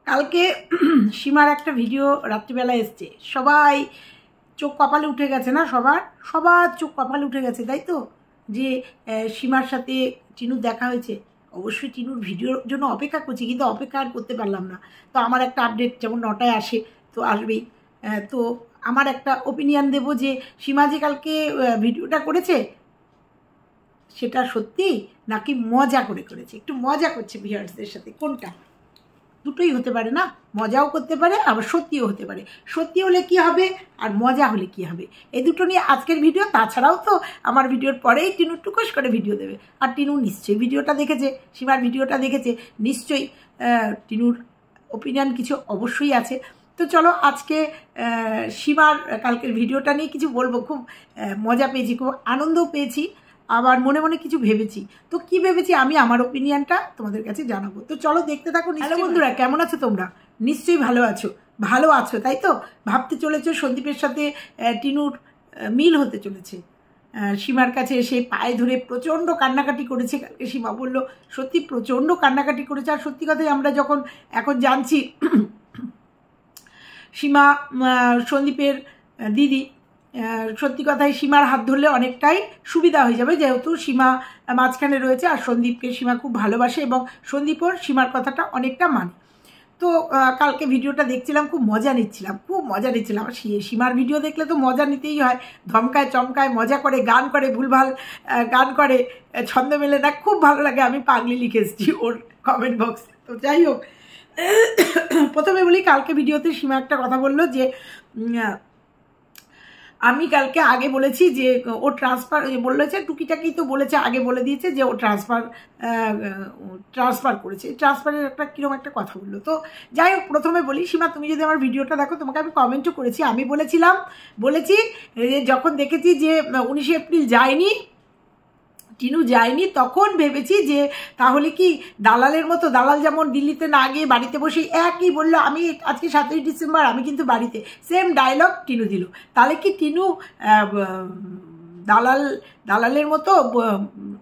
কালকে সীমার একটা ভিডিও রাত্রিবেলা এসছে, সবাই চোখ কপালে উঠে গেছে না, সবার চোখ কপালে উঠে গেছে, তাই তো? যে সীমার সাথে টিনুর দেখা হয়েছে। অবশ্যই টিনুর ভিডিওর জন্য অপেক্ষা করছি, কিন্তু অপেক্ষা আর করতে পারলাম না। তো আমার একটা আপডেট যেমন 9টায় আসে, তো আসবেই। তো আমার একটা ওপিনিয়ন দেব যে সীমা যে কালকে ভিডিওটা করেছে সেটা সত্যি নাকি মজা করে করেছে, একটু মজা করছে ভিউয়ার্সদের সাথে, কোনটা? দুটোই হতে পারে না, মজাও করতে পারে আবার সত্যিও হতে পারে। সত্যি হলে কি হবে আর মজা হলে কি হবে, এই দুটো নিয়ে আজকের ভিডিও। তাছাড়াও তো আমার ভিডিওর পরেই টিনু টুকুস করে ভিডিও দেবে, আর টিনু নিশ্চয়ই ভিডিওটা দেখেছে, সীমার ভিডিওটা দেখেছে, নিশ্চয়ই টিনুর ওপিনিয়ন কিছু অবশ্যই আছে। তো চলো আজকে সীমার কালকের ভিডিওটা নিয়ে কিছু বলবো। খুব মজা পেয়েছি, খুব আনন্দও পেয়েছি, আবার মনে মনে কিছু ভেবেছি। তো কি ভেবেছি আমি আমার ওপিনিয়নটা তোমাদের কাছে জানাবো। তো চলো দেখতে থাকো। হ্যালো বন্ধুরা, কেমন আছো তোমরা? নিশ্চয়ই ভালো আছো তাই তো? ভাবতে চলেছো সন্দীপের সাথে টিনুর মিল হতে চলেছে। সীমার কাছে এসে পায়ে ধরে প্রচণ্ড কান্নাকাটি করেছে কালকে। সীমা বলল সত্যি প্রচণ্ড কান্নাকাটি করেছে। আর সত্যি কথাই আমরা যখন এখন জানছি সীমা সন্দীপের দিদি, সত্যি কথাই সীমার হাত ধরলে অনেকটাই সুবিধা হয়ে যাবে, যেহেতু সীমা মাঝখানে রয়েছে আর সন্দীপকে সীমা খুব ভালোবাসে এবং সন্দীপও সীমার কথাটা অনেকটা মানে। তো কালকে ভিডিওটা দেখছিলাম, খুব মজা নিচ্ছিলাম। সীমার ভিডিও দেখলে তো মজা নিতেই হয়, ধমকায় চমকায়, মজা করে, গান করে, ভুলভাল গান করে, ছন্দ মেলে না, খুব ভালো লাগে। আমি পাগলি লিখে এসেছি ওর কমেন্ট বক্সে। তো যাই হোক, প্রথমে বলি, কালকে ভিডিওতে সীমা একটা কথা বললো যে আমি কালকে আগে বলেছি যে ও ট্রান্সফার বলেছে, টুকিটাকি তো বলেছে, আগে বলে দিয়েছে যে ও ট্রান্সফার করেছে। ট্রান্সফারের একটা কীরকম একটা কথা বললো। তো যাই হোক, প্রথমে বলি সীমা, তুমি যদি আমার ভিডিওটা দেখো, তোমাকে আমি কমেন্টও করেছি। আমি বলেছি যখন দেখেছি যে 19 এপ্রিল টিনু যায়নি, তখন ভেবেছি যে তাহলে কি দালালের মতো, দালাল যেমন দিল্লিতে না গিয়ে বাড়িতে বসে একই বললো আমি আজকে 7ই ডিসেম্বর আমি কিন্তু বাড়িতে, সেম ডায়লগ টিনু দিল। তাহলে কি টিনু দালালের মতো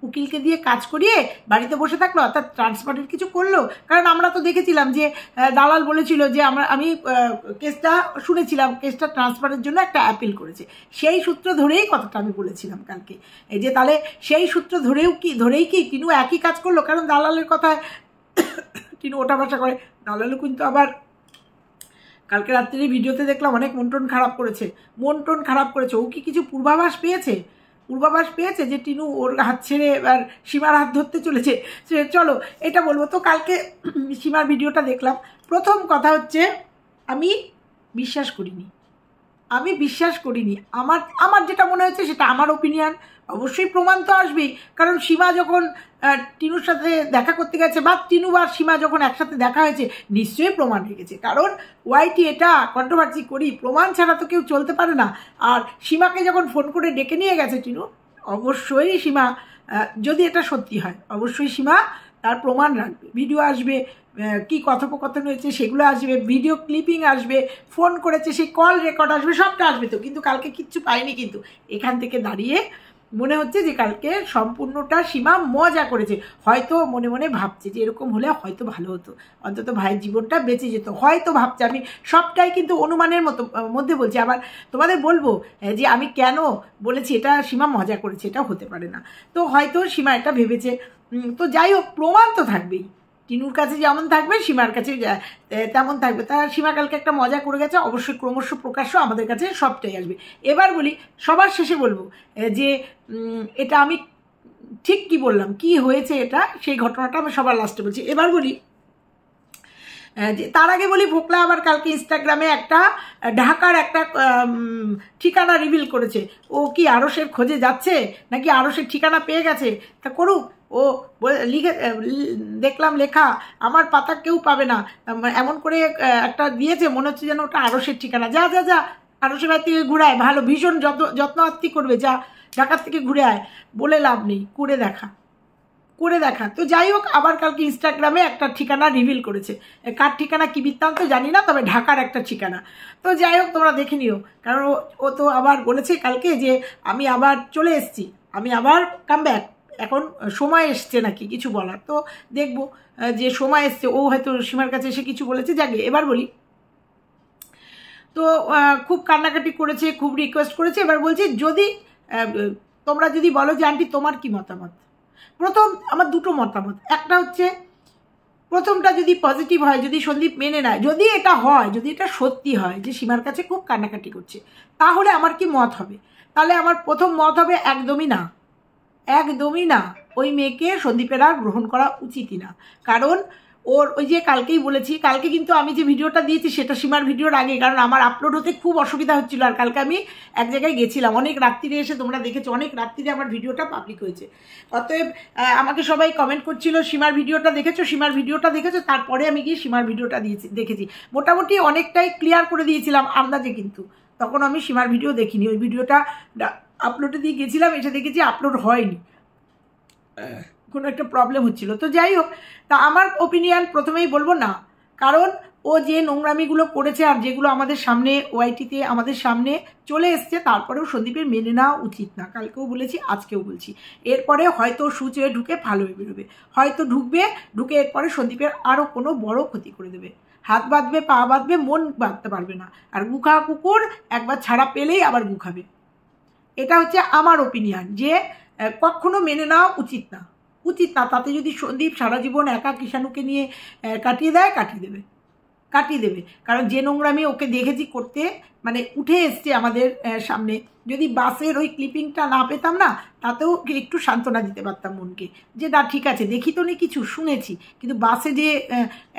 উকিলকে দিয়ে কাজ করিয়ে বাড়িতে বসে থাকলো, অর্থাৎ ট্রান্সফারের কিছু করলো? কারণ আমরা তো দেখেছিলাম যে দালাল বলেছিল যে আমি কেসটা শুনেছিলাম, কেসটা ট্রান্সফারের জন্য একটা অ্যাপিল করেছে। সেই সূত্র ধরেই কথাটা আমি বলেছিলাম কালকে, এই যে তাহলে সেই সূত্র ধরেই কি টিনু একই কাজ করলো? কারণ দালালের কথায় টিনু ওটা ভাষা করে। দালালও কিন্তু আবার কালকে রাত্রি ভিডিওতে দেখলাম অনেক মন টন খারাপ করেছে। ও কি কিছু পূর্বাভাস পেয়েছে যে টিনু ওর হাত ছেড়ে এবার সীমার হাত ধরতে চলেছে? চলো এটা বলবো। তো কালকে সীমার ভিডিওটা দেখলাম, প্রথম কথা হচ্ছে আমি বিশ্বাস করিনি। আমার যেটা মনে হচ্ছে সেটা আমার ওপিনিয়ন, অবশ্যই প্রমাণ তো আসবেই। কারণ সীমা যখন টিনুর সাথে দেখা করতে গেছে, বা টিনু বা সীমা যখন একসাথে দেখা হয়েছে, নিশ্চয়ই প্রমাণ হয়ে গেছে। কারণ ওয়াইটি এটা কন্ট্রোভার্সি করি, প্রমাণ ছাড়া তো কেউ চলতে পারে না। আর সীমাকে যখন ফোন করে ডেকে নিয়ে গেছে টিনু, অবশ্যই সীমা, যদি এটা সত্যি হয়, অবশ্যই সীমা তার প্রমাণ রাখবে, ভিডিও আসবে, কি কথোপকথন হয়েছে সেগুলো আসবে, ভিডিও ক্লিপিং আসবে, ফোন করেছে সেই কল রেকর্ড আসবে, সবটা আসবে। তো কিন্তু কালকে কিচ্ছু পাইনি। কিন্তু এখান থেকে দাঁড়িয়ে মনে হচ্ছে যে কালকে সম্পূর্ণটা সীমা মজা করেছে। হয়তো মনে মনে ভাবছে যে এরকম হলে হয়তো ভালো হতো, অন্তত ভাইয়ের জীবনটা বেঁচে যেত, হয়তো ভাবছে। আমি সবটাই কিন্তু অনুমানের মধ্যে বলছি। আবার তোমাদের বলবো যে আমি কেন বলেছি এটা সীমা মজা করেছে, এটা হতে পারে না। তো হয়তো সীমা এটা ভেবেছে। তো যাই হোক, প্রমাণ তো থাকবেই, টিনুর কাছে যেমন থাকবে সীমার কাছে তেমন থাকবে। তা সীমা কালকে একটা মজা করে গেছে, অবশ্যই ক্রমশ প্রকাশ্য আমাদের কাছে সবটাই আসবে। এবার বলি, সবার শেষে বলবো যে এটা আমি ঠিক কি বললাম, কি হয়েছে এটা, সেই ঘটনাটা আমি সবার লাস্টে বলছি। এবার বলি যে তার আগে বলি, ভোকলা আবার কালকে ইনস্টাগ্রামে একটা ঢাকার একটা ঠিকানা রিভিল করেছে। ও কি আরশের খোঁজে যাচ্ছে নাকি আরশের ঠিকানা পেয়ে গেছে? তা করুক, ও দেখলাম লেখা আমার পাতা কেউ পাবে না, এমন করে একটা দিয়েছে, মনে হচ্ছে যেন ওটা আরশের ঠিকানা। যা আরশের বাড়ি থেকে ঘুরে আয়, ভালো, ভীষণ যত্ন আত্মি করবে, যা ঢাকার থেকে ঘুরে আয়, বলে লাভ নেই, করে দেখা। তো যাই হোক, আবার কালকে ইনস্টাগ্রামে একটা ঠিকানা রিভিল করেছে। কার ঠিকানা কি বৃত্তান্ত জানি না, তবে ঢাকার একটা ঠিকানা। তো যাই হোক, তোমরা দেখে নিও। কারণ ও তো আবার বলেছে কালকে যে আমি আবার চলে এসেছি, আমি আবার কাম ব্যাক, এখন সময় এসছে নাকি কিছু বলার, তো দেখবো যে সময় এসছে, ও হয়তো সীমার কাছে এসে কিছু বলেছে। যাকে এবার বলি, তো খুব কান্নাকাটি করেছে, খুব রিকোয়েস্ট করেছে। এবার বলছি যদি তোমরা যদি বলো যে আন্টি তোমার কি মতামত। প্রথম আমার দুটো মতামত, একটা হচ্ছে প্রথমটা যদি পজিটিভ হয়, যদি সন্দীপ মেনে নেয়, যদি এটা হয়, যদি এটা সত্যি হয় যে সীমার কাছে খুব কান্নাকাটি করছে, তাহলে আমার কি মত হবে? তাহলে আমার প্রথম মত হবে একদমই না, একদমই না, ওই মেয়েকে সন্দীপের আর গ্রহণ করা উচিতই না। কারণ ওর ওই যে কালকেই বলেছি, কালকে কিন্তু আমি যে ভিডিওটা দিয়েছি সেটা সীমার ভিডিওর আগে, কারণ আমার আপলোড হতে খুব অসুবিধা হচ্ছিল। আর কালকে আমি এক জায়গায় গেছিলাম, অনেক রাত্রিরে এসে তোমরা দেখেছো, অনেক রাত্রিরে আমার ভিডিওটা পাবলিক হয়েছে। অতএব আমাকে সবাই কমেন্ট করছিল সীমার ভিডিওটা দেখেছো, সীমার ভিডিওটা দেখেছো। তারপরে আমি গিয়ে সীমার ভিডিওটা দেখেছি, মোটামুটি অনেকটাই ক্লিয়ার করে দিয়েছিলাম আন্দাজে, কিন্তু তখন আমি সীমার ভিডিও দেখিনি। ওই ভিডিওটা আপলোডে দিয়ে গেছিলাম, এসে দেখেছি আপলোড হয়নি, কোনো একটা প্রবলেম হচ্ছিল। তো যাই হোক, তা আমার ওপিনিয়ন প্রথমেই বলবো না, কারণ ও যে নোংরামিগুলো করেছে আর যেগুলো আমাদের সামনে ওয়াইটিতে আমাদের সামনে চলে এসছে, তারপরেও সন্দীপের মেনে নেওয়া উচিত না। কালকেও বলেছি, আজকেও বলছি। এরপরে হয়তো সুচে ঢুকে ভালো হয়ে বেরোবে, হয়তো ঢুকে এরপরে সন্দীপের আরও কোনো বড় ক্ষতি করে দেবে। হাত বাঁধবে, পা বাঁধবে, মন বাঁধতে পারবে না। আর গুখা কুকুর একবার ছাড়া পেলেই আবার গুখাবে। এটা হচ্ছে আমার ওপিনিয়ন, যে কখনো মেনে নেওয়া উচিত না, উচিত না। তাতে যদি সন্দীপ সারা জীবন একা কৃষাণুকে নিয়ে কাটিয়ে দেয়, কাটিয়ে দেবে। কারণ যে নোংরামি ওকে দেখেছি করতে, মানে উঠে এসছে আমাদের সামনে। যদি বাসের ওই ক্লিপিংটা না পেতাম না, তাতেও একটু সান্ত্বনা দিতে পারতাম মনকে, যে না ঠিক আছে, দেখি তো নি কিছু, শুনেছি। কিন্তু বাসে যে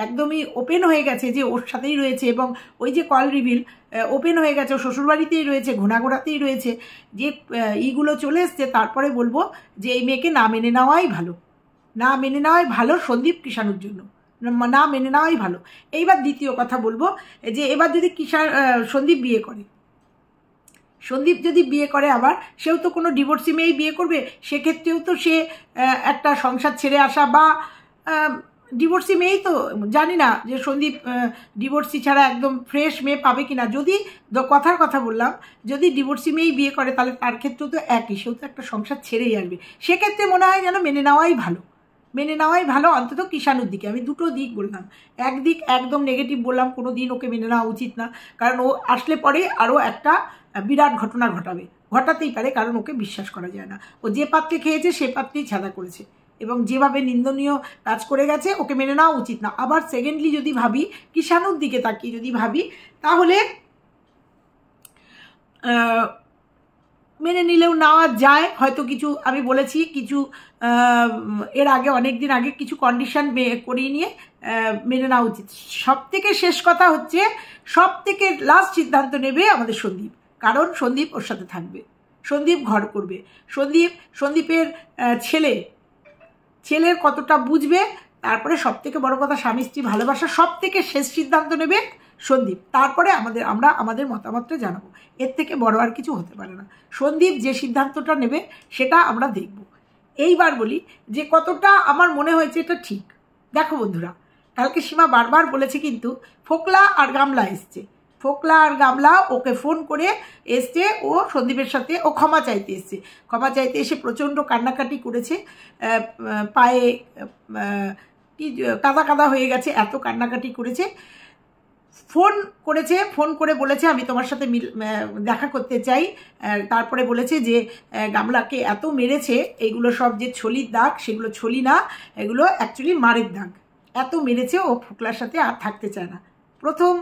একদমই ওপেন হয়ে গেছে যে ওর সাথেই রয়েছে, এবং ওই যে কল রিভিল ওপেন হয়ে গেছে, ও শ্বশুরবাড়িতেই রয়েছে, ঘোড়াতেই রয়েছে, যে ইগুলো চলে এসছে, তারপরে বলবো যে এই মেয়েকে না মেনে নেওয়াই ভালো, না মেনে নেওয়াই ভালো সন্দীপ কৃষাণুর জন্য, না মেনে নেওয়াই ভালো। এইবার দ্বিতীয় কথা বলবো, যে এবার যদি সন্দীপ বিয়ে করে, সন্দীপ যদি বিয়ে করে, আবার সেও তো কোনো ডিভোর্সি মেয়েই বিয়ে করবে, সেক্ষেত্রেও তো সে একটা সংসার ছেড়ে আসা, বা ডিভোর্সি মেয়েই তো, জানি না যে সন্দীপ ডিভোর্সি ছাড়া একদম ফ্রেশ মেয়ে পাবে কিনা। যদি কথার কথা বললাম, যদি ডিভোর্সি মেয়েই বিয়ে করে, তাহলে তার ক্ষেত্রেও তো একই, সেও তো একটা সংসার ছেড়েই আসবে। সেক্ষেত্রে মনে হয় যেন মেনে নেওয়াই ভালো, মেনে নেওয়াই ভালো, অন্তত কৃষাণুর দিকে। আমি দুটো দিক বললাম, একদিক একদম নেগেটিভ বললাম, কোনো দিন ওকে মেনে নেওয়া উচিত না, কারণ ও আসলে পরে আরও একটা বিরাট ঘটনা ঘটাতেই পারে, কারণ ওকে বিশ্বাস করা যায় না। ও যে পাত্রে খেয়েছে সে পাত্রেই ছাদা করেছে, এবং যেভাবে নিন্দনীয় কাজ করে গেছে, ওকে মেনে নেওয়া উচিত না। আবার সেকেন্ডলি যদি ভাবি, কৃষাণুর দিকে তাকিয়ে যদি ভাবি, তাহলে মেনে নিলেও নেওয়া যায় হয়তো। কিছু আমি বলেছি, কিছু এর আগে অনেক দিন আগে কিছু কন্ডিশন করিয়ে নিয়ে মেনে নেওয়া উচিত। সব থেকে শেষ কথা হচ্ছে, সব থেকে লাস্ট সিদ্ধান্ত নেবে আমাদের সন্দীপ, কারণ সন্দীপ ওর সাথে থাকবে, সন্দীপ ঘর করবে, সন্দীপের ছেলের কতটা বুঝবে। তারপরে সব থেকে বড় কথা, স্বামী স্ত্রী ভালোবাসা, সব থেকে শেষ সিদ্ধান্ত নেবে সন্দীপ। তারপরে আমরা আমাদের মতামতটা জানাবো, এর থেকে বড় আর কিছু হতে পারে না। সন্দীপ যে সিদ্ধান্তটা নেবে সেটা আমরা দেখব। এইবার বলি যে কতটা আমার মনে হয়েছে এটা ঠিক। দেখো বন্ধুরা, কালকে সীমা বারবার বলেছে, কিন্তু ফোকলা আর গামলা এসছে, ফোকলা আর গামলা ওকে ফোন করে এসছে, ও সন্দীপের সাথে ও ক্ষমা চাইতে এসছে। ক্ষমা চাইতে এসে প্রচণ্ড কান্নাকাটি করেছে, পায়ে কি কাদা কাদা হয়ে গেছে, এত কান্নাকাটি করেছে। ফোন করে বলেছে আমি তোমার সাথে দেখা করতে চাই। তারপরে বলেছে যে গামলাকে এত মেরেছে, এগুলো সব যে ছলির দাগ, সেগুলো ছলি না, এগুলো অ্যাকচুয়ালি মারের দাগ। এত মেরেছে, ও ফোকলার সাথে আর থাকতে চায় না। প্রথম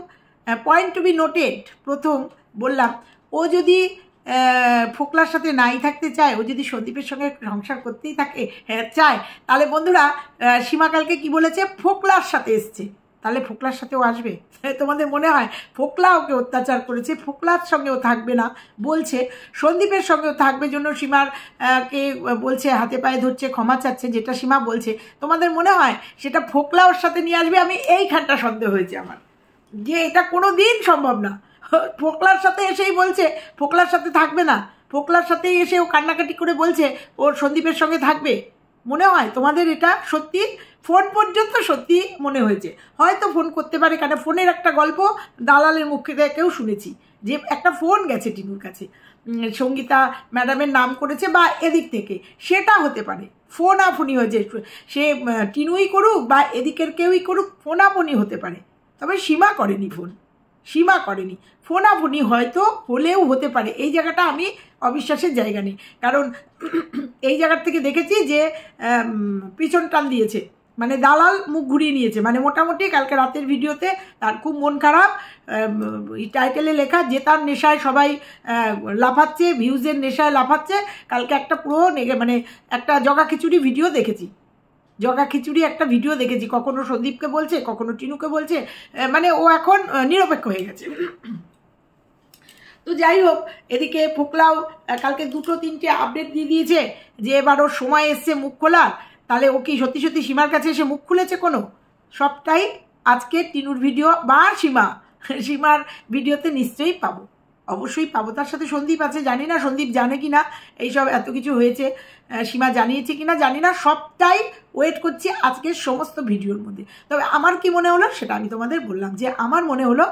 পয়েন্ট টু বি নোটেড, প্রথম বললাম, ও যদি ফোকলার সাথে নাই থাকতে চায়, ও যদি সন্দীপের সঙ্গে সংসার করতেই চায়, তাহলে বন্ধুরা সীমাকালকে কি বলেছে, ফোকলার সাথে এসছে, তাহলে ফোকলার সাথেও আসবে? তোমাদের মনে হয় ফোকলা ওকে অত্যাচার করেছে, ফোকলার সঙ্গেও থাকবে না বলছে, সন্দীপের সঙ্গেও থাকবে জন্য সীমার কে বলছে, হাতে পায়ে ধরছে, ক্ষমা চাচ্ছে, যেটা সীমা বলছে, তোমাদের মনে হয় সেটা ফোকলা ওর সাথে নিয়ে আসবে? আমি এইখানটা সন্দেহ হয়েছে আমার, যে এটা কোনো দিন সম্ভব না। ফোকলার সাথে এসেই বলছে ফোকলার সাথে থাকবে না, ফোকলার সাথেই এসে ও কান্নাকাটি করে বলছে ওর সন্দীপের সঙ্গে থাকবে। মনে হয় তোমাদের এটা সত্যি? ফোন পর্যন্ত সত্যি মনে হয়েছে, হয়তো ফোন করতে পারে, কারণ ফোনের একটা গল্প দালালের মুখে থেকেও শুনেছি, যে একটা ফোন গেছে টিনুর কাছে, সঙ্গীতা ম্যাডামের নাম করেছে বা এদিক থেকে, সেটা হতে পারে। ফোনাফুনি হয়েছে। সে টিনুই করুক বা এদিকের কেউই করুক, ফোনাফুনি হতে পারে, তবে সীমা করেনি ফোন, সীমা করেনি। ফোনাফুনি হয়তো হলেও হতে পারে, এই জায়গাটা আমি অবিশ্বাসের জায়গা নেই। কারণ এই জায়গার থেকে দেখেছি যে পিছন টান দিয়েছে, মানে দালাল মুখ ঘুরিয়ে নিয়েছে। মানে মোটামুটি কালকে রাতের ভিডিওতে তার খুব মন খারাপ, টাইটেলে লেখা যে তার নেশায় সবাই লাফাচ্ছে, ভিউজের নেশায় লাফাচ্ছে। কালকে একটা পুরো মানে একটা জগা খিচুড়ি ভিডিও দেখেছি, জগা খিচুড়ি একটা ভিডিও দেখেছি, কখনো সন্দীপকে বলছে, কখনো টিনুকে বলছে, মানে ও এখন নিরপেক্ষ হয়ে গেছে। তো যাই হোক, এদিকে ফোকলাও কালকে 2-3টে আপডেট দিয়ে দিয়েছে যে এবার ওর সময় এসছে মুখ খোলার। তাহলে ও কি সত্যি সত্যি সীমার কাছে এসে মুখ খুলেছে কোনো? সবটাই আজকে টিনুর ভিডিও বা সীমার ভিডিওতে নিশ্চয়ই পাবো, অবশ্যই পাবো। তার সাথে সন্দীপ আছে, জানি না সন্দীপ জানে কি না এইসব এত কিছু হয়েছে, সীমা জানিয়েছে কিনা জানি না। সবটাই ওয়েট করছি আজকের সমস্ত ভিডিওর মধ্যে। তবে আমার কি মনে হলো সেটা আমি তোমাদের বললাম, যে আমার মনে হলো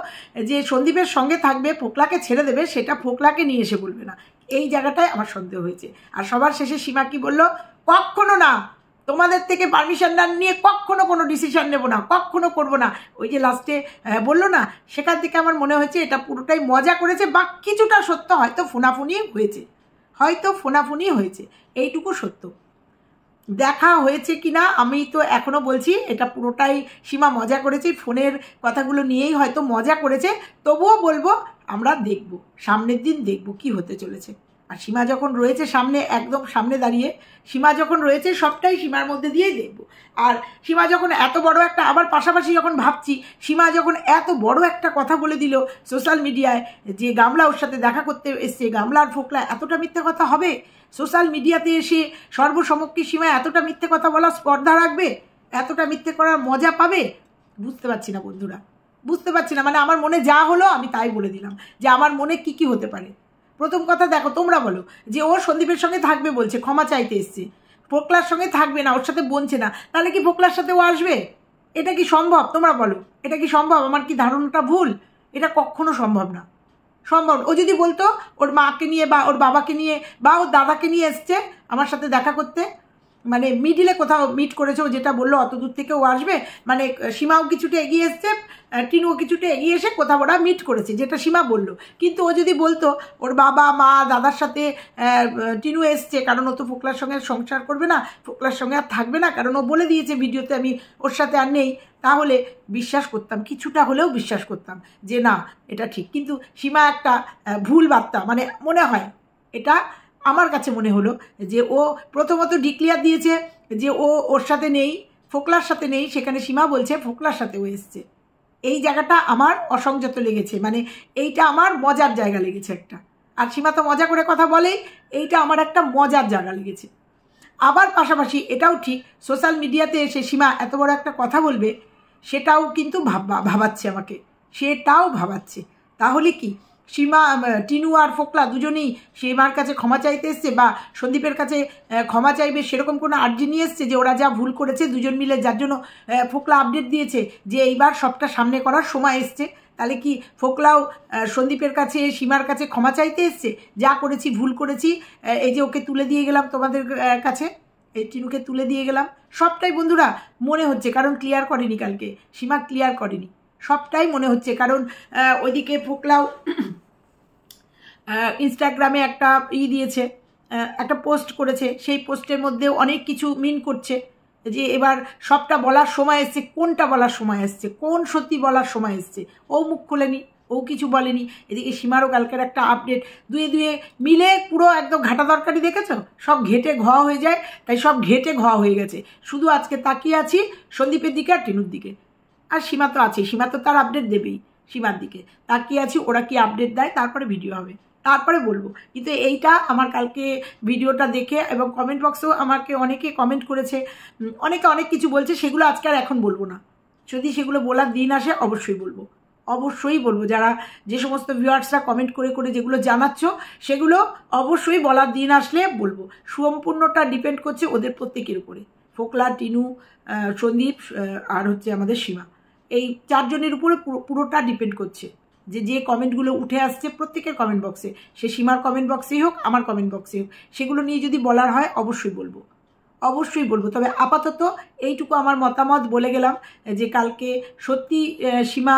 যে সন্দীপের সঙ্গে থাকবে, ফোকলাকে ছেড়ে দেবে, সেটা ফোকলাকে নিয়ে এসে বলবে না, এই জায়গাটায় আমার সন্দেহ হয়েছে। আর সবার শেষে সীমা কি বললো, কখনো না, তোমাদের থেকে পারমিশন না নিয়ে কখনো কোনো ডিসিশন নেব না, কখনো করব না, ওই যে লাস্টে বললো না, সেখান থেকে আমার মনে হয়েছে এটা পুরোটাই মজা করেছে বা কিছুটা সত্য, হয়তো ফোনাফুনি হয়েছে, হয়তো ফোনাফুনি হয়েছে, এইটুকু সত্য। দেখা হয়েছে কিনা আমি তো এখনো বলছি এটা পুরোটাই সীমা মজা করেছে, ফোনের কথাগুলো নিয়েই হয়তো মজা করেছে। তবুও বলবো আমরা দেখব, সামনের দিন দেখব কি হতে চলেছে। আর সীমা যখন রয়েছে সামনে, একদম সামনে দাঁড়িয়ে, সীমা যখন রয়েছে সবটাই সীমার মধ্যে দিয়েই দেখব। আর সীমা যখন এত বড় একটা, আবার পাশাপাশি যখন ভাবছি, সীমা যখন এত বড় একটা কথা বলে দিল সোশ্যাল মিডিয়ায় যে গামলা ওর সাথে দেখা করতে এসছে, গামলা আর ফোকলা, এতটা মিথ্যে কথা হবে সোশ্যাল মিডিয়াতে এসে? সর্বসমক্ষে সীমা এতটা মিথ্যে কথা বলার স্পর্ধা রাখবে, এতটা মিথ্যে করার মজা পাবে? বুঝতে পারছি না বন্ধুরা, বুঝতে পারছি না। মানে আমার মনে যা হলো আমি তাই বলে দিলাম, যে আমার মনে কি কি হতে পারে। প্রথম কথা দেখো, তোমরা বলো যে ও সন্দীপের সঙ্গে থাকবে বলছে, ক্ষমা চাইতে এসছে, ফোকলার সঙ্গে থাকবে না, ওর সাথে বনছে না, তাহলে কি ফোকলার সাথে ও আসবে? এটা কি সম্ভব? তোমরা বলো, এটা কি সম্ভব? আমার কি ধারণাটা ভুল? এটা কখনো সম্ভব না, সম্ভব। ও যদি বলতো ওর মাকে নিয়ে বা ওর বাবাকে নিয়ে বা ওর দাদাকে নিয়ে এসছে আমার সাথে দেখা করতে, মানে মিডিলে কোথাও মিট করেছে, ও যেটা বললো অত দূর থেকে ও আসবে, মানে সীমাও কিছুটা এগিয়ে এসছে, টিনুও কিছুটা এগিয়ে এসে কোথাও ওরা মিট করেছে, যেটা সীমা বললো। কিন্তু ও যদি বলতো ওর বাবা মা দাদার সাথে টিনু এসছে, কারণ ও তো ফোকলার সঙ্গে সংসার করবে না, ফোকলার সঙ্গে আর থাকবে না, কারণ ও বলে দিয়েছে ভিডিওতে আমি ওর সাথে আর নেই, তাহলে বিশ্বাস করতাম, কিছুটা হলেও বিশ্বাস করতাম যে না এটা ঠিক। কিন্তু সীমা একটা ভুল বার্তা, মানে মনে হয় এটা আমার কাছে মনে হলো যে ও প্রথমত ডিক্লেয়ার দিয়েছে যে ও ওর সাথে নেই, ফোকলার সাথে নেই, সেখানে সীমা বলছে ফোকলার সাথে ও এসছে। এই জায়গাটা আমার অসংযত লেগেছে, মানে এইটা আমার মজার জায়গা লেগেছে একটা। আর সীমা তো মজা করে কথা বলেই, এইটা আমার একটা মজার জায়গা লেগেছে। আবার পাশাপাশি এটাও ঠিক, সোশ্যাল মিডিয়াতে এসে সীমা এত বড় একটা কথা বলবে, সেটাও কিন্তু ভাবাচ্ছে আমাকে, সেটাও ভাবাচ্ছে। তাহলে কি সীমা, টিনু আর ফোকলা দুজনেই সীমার কাছে ক্ষমা চাইতে এসছে বা সন্দীপের কাছে ক্ষমা চাইবে, সেরকম কোনো আর্জি নিয়ে এসছে যে ওরা যা ভুল করেছে দুজন মিলে, যার জন্য ফোকলা আপডেট দিয়েছে যে এইবার সবটা সামনে করার সময় এসছে? তাহলে কি ফোকলাও সন্দীপের কাছে, সীমার কাছে ক্ষমা চাইতে এসছে, যা করেছি ভুল করেছি, এই যে ওকে তুলে দিয়ে গেলাম তোমাদের কাছে, এই টিনুকে তুলে দিয়ে গেলাম, সবটাই বন্ধুরা মনে হচ্ছে, কারণ ক্লিয়ার করেনি কালকে সীমা, ক্লিয়ার করেনি, সবটাই মনে হচ্ছে। কারণ ওইদিকে ফোকলাও ইনস্টাগ্রামে একটা দিয়েছে, একটা পোস্ট করেছে, সেই পোস্টের মধ্যেও অনেক কিছু মিন করছে যে এবার সবটা বলার সময় এসছে। কোনটা বলার সময় এসছে, কোন সত্যি বলার সময় এসছে? ও মুখ খোলেনি, ও কিছু বলেনি। এদিকে সীমারও কালকের একটা আপডেট, দুয়ে মিলে পুরো একদম ঘাটা তরকারি, দেখেছো, সব ঘেটে ঘোয়া হয়ে যায়, তাই সব ঘেটে ঘোয়া হয়ে গেছে। শুধু আজকে তাকিয়ে আছি সন্দীপের দিকে আর টিনুর দিকে, আর সীমা তো আছে, সীমা তো তার আপডেট দেবেই, সীমার দিকে তাকিয়ে আছি ওরা কি আপডেট দেয়, তারপরে ভিডিও হবে, তারপরে বলবো। কিন্তু এইটা আমার কালকে ভিডিওটা দেখে, এবং কমেন্ট বক্সেও আমাকে অনেকে কমেন্ট করেছে, অনেকে অনেক কিছু বলছে, সেগুলো আজকে আর এখন বলবো না। যদি সেগুলো বলার দিন আসে অবশ্যই বলবো, অবশ্যই বলবো। যারা যে সমস্ত ভিউয়ার্সরা কমেন্ট করে করে যেগুলো জানাচ্ছ, সেগুলো অবশ্যই বলার দিন আসলে বলবো। সম্পূর্ণটা ডিপেন্ড করছে ওদের প্রত্যেকের উপরে, ফোকলা, টিনু, সন্দীপ আর হচ্ছে আমাদের সীমা, এই চারজনের উপরে পুরোটা ডিপেন্ড করছে। যে কমেন্টগুলো উঠে আসছে প্রত্যেকের কমেন্ট বক্সে, সে সীমার কমেন্ট বক্সেই হোক, আমার কমেন্ট বক্সেই হোক, সেগুলো নিয়ে যদি বলার হয় অবশ্যই বলবো, অবশ্যই বলবো। তবে আপাতত এইটুকু আমার মতামত বলে গেলাম যে কালকে সত্যি সীমা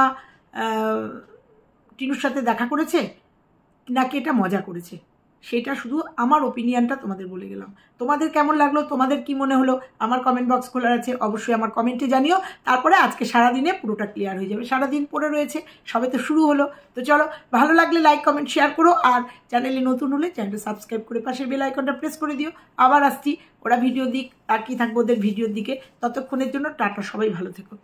টিনুর সাথে দেখা করেছে নাকি এটা মজা করেছে, সেটা শুধু আমার ওপিনিয়নটা তোমাদের বলে গেলাম। তোমাদের কেমন লাগলো, তোমাদের কি মনে হলো, আমার কমেন্ট বক্স খোলা আছে, অবশ্যই আমার কমেন্টে জানিও। তারপরে আজকে সারাদিনে পুরোটা ক্লিয়ার হয়ে যাবে, সারাদিন পড়ে রয়েছে, সবে তো শুরু হলো। তো চলো, ভালো লাগলে লাইক কমেন্ট শেয়ার করো, আর চ্যানেলে নতুন হলে চ্যানেলটা সাবস্ক্রাইব করে পাশের বেল আইকনটা প্রেস করে দিও। আবার আসছি, ওরা ভিডিও দিক, তাকিয়ে থাকবো ওদের ভিডিওর দিকে। ততক্ষণের জন্য টাটা, সবাই ভালো থেকো।